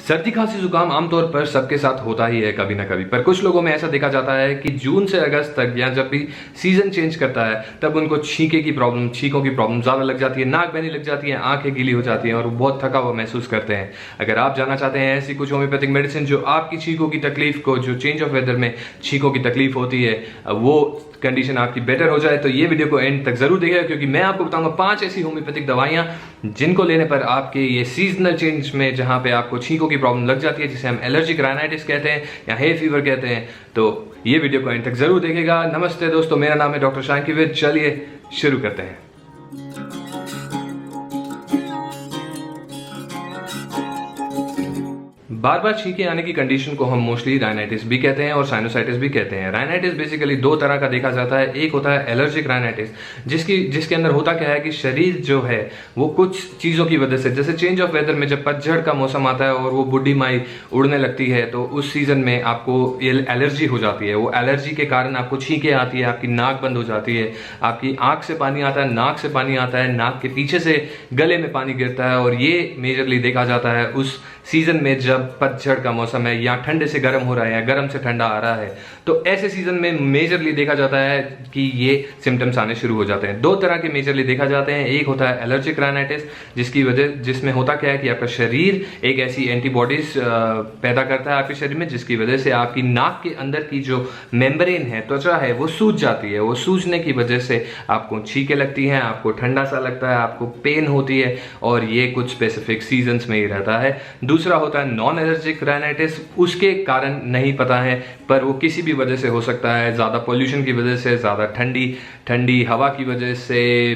सर्दी खांसी जुकाम आमतौर पर सबके साथ होता ही है कभी ना कभी, पर कुछ लोगों में ऐसा देखा जाता है कि जून से अगस्त तक या जब भी सीजन चेंज करता है तब उनको छींकों की प्रॉब्लम ज़्यादा लग जाती है, नाक बहने लग जाती है, आंखें गीली हो जाती हैं और वो बहुत थका हुआ महसूस करते हैं। अगर आप जानना चाहते हैं ऐसी कुछ होम्योपैथिक मेडिसिन जो आपकी छींकों की तकलीफ को, जो चेंज ऑफ वेदर में छींकों की तकलीफ होती है, वो कंडीशन आपकी बेटर हो जाए, तो ये वीडियो को एंड तक जरूर देखिएगा, क्योंकि मैं आपको बताऊंगा 5 ऐसी होम्योपैथिक दवाइयां जिनको लेने पर आपके ये सीजनल चेंज में जहां पे आपको छींकों की प्रॉब्लम लग जाती है, जिसे हम एलर्जिक राइनाइटिस कहते हैं या हे फीवर कहते हैं, तो ये वीडियो को एंड तक जरूर देखिएगा। नमस्ते दोस्तों, मेरा नाम है डॉक्टर शांकिविद। चलिए शुरू करते हैं। बार बार छींके आने की कंडीशन को हम मोस्टली राइनाइटिस भी कहते हैं और साइनोसाइटिस भी कहते हैं। राइनाइटिस बेसिकली दो तरह का देखा जाता है। एक होता है एलर्जिक राइनाइटिस, जिसके अंदर होता क्या है कि शरीर जो है वो कुछ चीज़ों की वजह से, जैसे चेंज ऑफ वेदर में जब पतझड़ का मौसम आता है और वो बुढ़ी माई उड़ने लगती है, तो उस सीजन में आपको एलर्जी हो जाती है। वो एलर्जी के कारण आपको छींके आती है, आपकी नाक बंद हो जाती है, आपकी आंख से पानी आता है, नाक से पानी आता है, नाक के पीछे से गले में पानी गिरता है। और ये मेजरली देखा जाता है उस सीजन में जब पतझड़ का मौसम है या ठंडे से गर्म हो रहा है या गर्म से ठंडा आ रहा है, तो ऐसे सीजन में मेजरली देखा जाता है कि ये सिम्टम्स आने शुरू हो जाते हैं। दो तरह के मेजरली देखा जाते हैं। एक होता है एलर्जिक राइनाइटिस, जिसमें होता क्या है कि आपका शरीर एक ऐसी एंटीबॉडीज पैदा करता है आपके शरीर में, जिसकी वजह से आपकी नाक के अंदर की जो मेम्ब्रेन है, त्वचा है, वो सूज जाती है। वो सूजने की वजह से आपको छींकें लगती हैं, आपको ठंडा सा लगता है, आपको पेन होती है, और ये कुछ स्पेसिफिक सीजन्स में ही रहता है। दूसरा होता है नॉन एलर्जिक राइनाइटिस। उसके कारण नहीं पता है, पर वो किसी भी वजह से हो सकता है। ज़्यादा पोल्यूशन की वजह से, ज़्यादा ठंडी हवा की वजह से,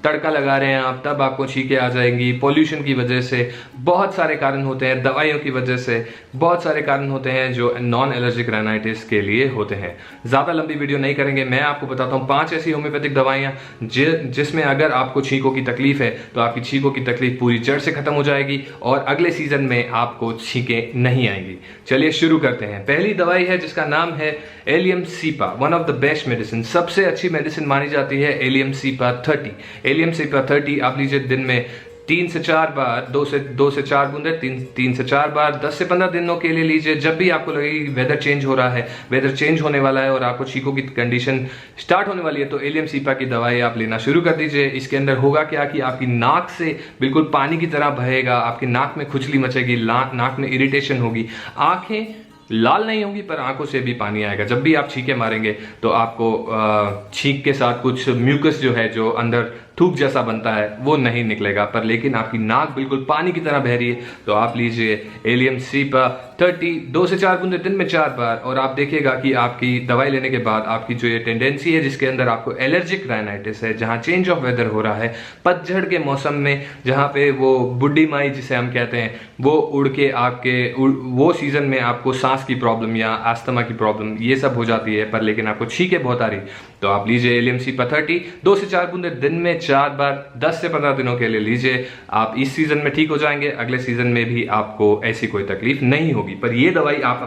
तड़का लगा रहे हैं आप तब आपको छींकें आ जाएंगी, पोल्यूशन की वजह से, बहुत सारे कारण होते हैं, दवाइयों की वजह से, बहुत सारे कारण होते हैं जो नॉन एलर्जिक राइनाइटिस के लिए होते हैं। ज़्यादा लंबी वीडियो नहीं करेंगे, मैं आपको बताता हूँ 5 ऐसी होम्योपैथिक दवाइयाँ जिसमें अगर आपको छींकों की तकलीफ है तो आपकी छींकों की तकलीफ पूरी जड़ से खत्म हो जाएगी और अगले सीजन में आपको छींकें नहीं आएंगी। चलिए शुरू करते हैं। पहली दवाई है जिसका नाम है allium cepa, one of the best medicine. सबसे अच्छी मेडिसिन मानी जाती है एलियम सीपा 30। एलियम सीपा 30 आप लीजिए दिन में 3 से 4 बार, 2 से 4 बूंदे 3 से 4 बार 10 से 15 दिनों के लिए लीजिए। जब भी आपको लगे कि वेदर चेंज हो रहा है, वेदर चेंज होने वाला है और आपको छींकों की कंडीशन स्टार्ट होने वाली है, तो एलियम सीपा की दवाई आप लेना शुरू कर दीजिए। इसके अंदर होगा क्या कि आपकी नाक से बिल्कुल पानी की तरह बहेगा, आपकी नाक में खुजली मचेगी, नाक में इरिटेशन होगी, आंखें लाल नहीं होंगी पर आंखों से भी पानी आएगा। जब भी आप छींके मारेंगे तो आपको छींक के साथ कुछ म्यूकस जो है, जो अंदर थूक जैसा बनता है, वो नहीं निकलेगा, पर लेकिन आपकी नाक बिल्कुल पानी की तरह बह रही है, तो आप लीजिए एलियम सीपा 30, 2 से 4 बूंदे दिन में 4 बार, और आप देखिएगा कि आपकी दवाई लेने के बाद आपकी जो ये टेंडेंसी है जिसके अंदर आपको एलर्जिक राइनाइटिस है, जहाँ चेंज ऑफ वेदर हो रहा है, पतझड़ के मौसम में जहाँ पे वो बुढ़ी माई जिसे हम कहते हैं वो उड़ के वो सीजन में आपको सांस की प्रॉब्लम या अस्थमा की प्रॉब्लम ये सब हो जाती है, पर लेकिन आपको छींकें बहुत आ रही, तो आप लीजिए एलियम सीपा 30, 2 से 4 बूंदे दिन में 4 बार 10 से 15 दिनों के लिए लीजिए। आप इस सीजन में ठीक हो जाएंगे, अगले सीजन में भी आपको ऐसी कोई तकलीफ नहीं होगी। पर ये दवाई आप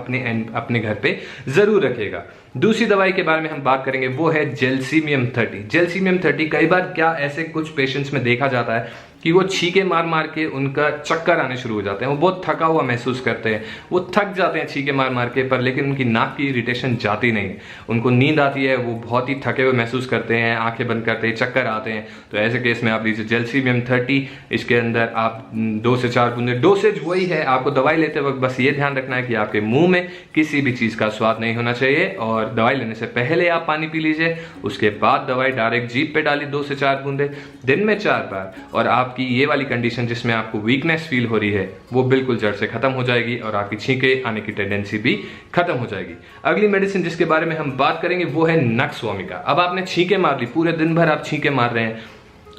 अपने घर पे जरूर रखिएगा। दूसरी दवाई के बारे में हम बात करेंगे, वो है जेलसीमियम 30। जेलसीमियम 30 कई बार क्या ऐसे कुछ पेशेंट्स में देखा जाता है कि वो छींके मार मार के उनका चक्कर आने शुरू हो जाते हैं, वो बहुत थका हुआ महसूस करते हैं, वो थक जाते हैं छींके मार मार के, पर लेकिन उनकी नाक की इरिटेशन जाती नहीं है, उनको नींद आती है, वो बहुत ही थके हुए महसूस करते हैं, आंखें बंद करते हैं, चक्कर आते हैं। तो ऐसे केस में आप लीजिए जेलसीमियम 30। इसके अंदर आप 2 से 4 बूंदे, डोसेज वही है, आपको दवाई लेते वक्त बस ये ध्यान रखना है कि आपके मुंह में किसी भी चीज़ का स्वाद नहीं होना चाहिए, और दवाई लेने से पहले आप पानी पी लीजिए, उसके बाद दवाई डायरेक्ट जीभ पे डाली 2 से 4 बूंदे दिन में 4 बार, और आपकी ये वाली कंडीशन जिसमें आपको वीकनेस फील हो रही है वो बिल्कुल जड़ से खत्म हो जाएगी और आपकी छींकें आने की टेंडेंसी भी खत्म हो जाएगी। अगली मेडिसिन जिसके बारे में हम बात करेंगे वो है नक्स वोमिका। अब आपने छींकें मार ली, पूरे दिन भर आप छींकें मार रहे हैं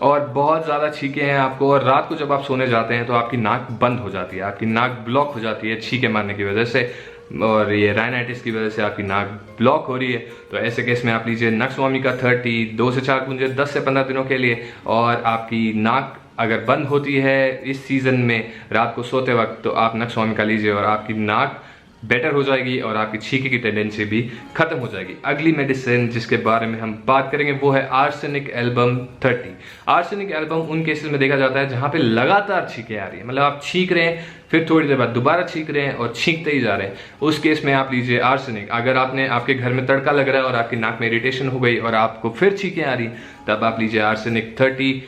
और बहुत ज़्यादा छींकें हैं आपको, और रात को जब आप सोने जाते हैं तो आपकी नाक बंद हो जाती है, आपकी नाक ब्लॉक हो जाती है छींकें मारने की वजह से, और ये राइनाइटिस की वजह से आपकी नाक ब्लॉक हो रही है। तो ऐसे केस में आप लीजिए नक्स वोमिका 30, 2 से 4 बूंदे 10 से 15 दिनों के लिए, और आपकी नाक अगर बंद होती है इस सीजन में रात को सोते वक्त, तो आप नक्स वोमिका लीजिए और आपकी नाक बेटर हो जाएगी और आपकी छींके की टेंडेंसी भी खत्म हो जाएगी। अगली मेडिसिन जिसके बारे में हम बात करेंगे वो है आर्सेनिक एल्बम 30। आर्सेनिक एल्बम उन केसेस में देखा जाता है जहां पे लगातार छींके आ रही है, मतलब आप छींक रहे हैं फिर थोड़ी देर बाद दोबारा छींक रहे हैं और छींकते ही जा रहे हैं, उस केस में आप लीजिए आर्सेनिक। अगर आपके घर में तड़का लग रहा है और आपकी नाक में इरिटेशन हो गई और आपको फिर छींकें आ रही, तब आप लीजिए आर्सेनिक 30,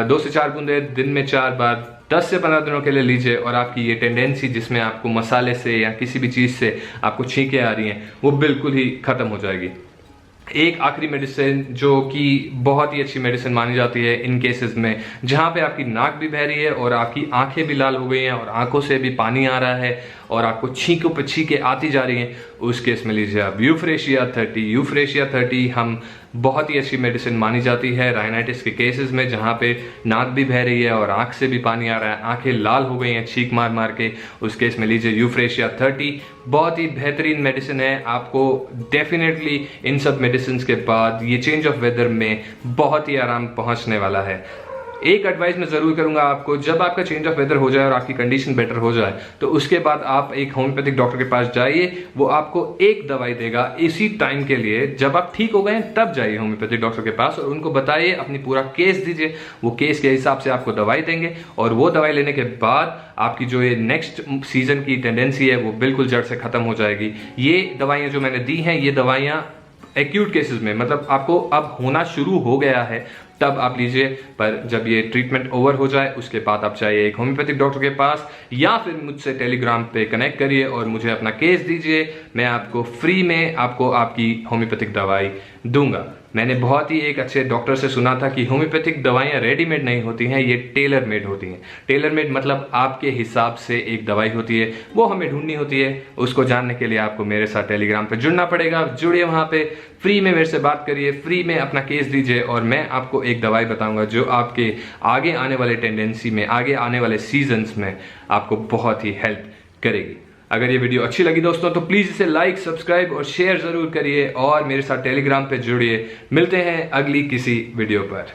2 से 4 बूंदे दिन में 4 बार 10 से 15 दिनों के लिए लीजिए और आपकी ये टेंडेंसी जिसमें आपको मसाले से या किसी भी चीज़ से आपको छींकें आ रही हैं वो बिल्कुल ही खत्म हो जाएगी। एक आखिरी मेडिसिन जो कि बहुत ही अच्छी मेडिसिन मानी जाती है इन केसेस में जहां पे आपकी नाक भी बह रही है और आपकी आंखें भी लाल हो गई हैं और आंखों से भी पानी आ रहा है और आपको छींकों पे छींके आती जा रही हैं, उस केस में लीजिए आप यूफ्रेशिया 30। यूफ्रेशिया 30 हम बहुत ही अच्छी मेडिसिन मानी जाती है राइनाइटिस के केसेस में जहां पे नाक भी बह रही है और आंख से भी पानी आ रहा है, आंखें लाल हो गई हैं छींक मार मार के, उस केस में लीजिए यूफ्रेशिया 30। बहुत ही बेहतरीन मेडिसिन है। आपको डेफिनेटली इन सब मेडिसिन के बाद ये चेंज ऑफ वेदर में बहुत ही आराम पहुंचने वाला है। एक एडवाइस मैं जरूर करूंगा आपको, जब आपका चेंज ऑफ वेदर हो जाए और आपकी कंडीशन बेटर हो जाए तो उसके बाद आप एक होम्योपैथिक डॉक्टर के पास जाइए। वो आपको एक दवाई देगा इसी टाइम के लिए, जब आप ठीक हो गए तब जाइए होम्योपैथिक डॉक्टर के पास और उनको बताइए, अपनी पूरा केस दीजिए, वो केस के हिसाब से आपको दवाई देंगे और वो दवाई लेने के बाद आपकी जो ये नेक्स्ट सीजन की टेंडेंसी है वो बिल्कुल जड़ से खत्म हो जाएगी। ये दवाइयां जो मैंने दी हैं ये दवाइयां एक्यूट केसेस में, मतलब आपको अब होना शुरू हो गया है तब आप लीजिए, पर जब ये ट्रीटमेंट ओवर हो जाए उसके बाद आप चाहिए एक होम्योपैथिक डॉक्टर के पास या फिर मुझसे टेलीग्राम पे कनेक्ट करिए और मुझे अपना केस दीजिए, मैं आपको फ्री में आपकी होम्योपैथिक दवाई दूंगा। मैंने बहुत ही एक अच्छे डॉक्टर से सुना था कि होम्योपैथिक दवाइयाँ रेडीमेड नहीं होती हैं, ये टेलर मेड होती हैं। टेलर मेड मतलब आपके हिसाब से एक दवाई होती है, वो हमें ढूंढनी होती है। उसको जानने के लिए आपको मेरे साथ टेलीग्राम पे जुड़ना पड़ेगा। जुड़िए, वहाँ पे फ्री में मेरे से बात करिए, फ्री में अपना केस दीजिए और मैं आपको एक दवाई बताऊंगा जो आपके आगे आने वाले टेंडेंसी में, आगे आने वाले सीजन्स में आपको बहुत ही हेल्प करेगी। अगर ये वीडियो अच्छी लगी दोस्तों तो प्लीज़ इसे लाइक, सब्सक्राइब और शेयर ज़रूर करिए और मेरे साथ टेलीग्राम पे जुड़िए। मिलते हैं अगली किसी वीडियो पर।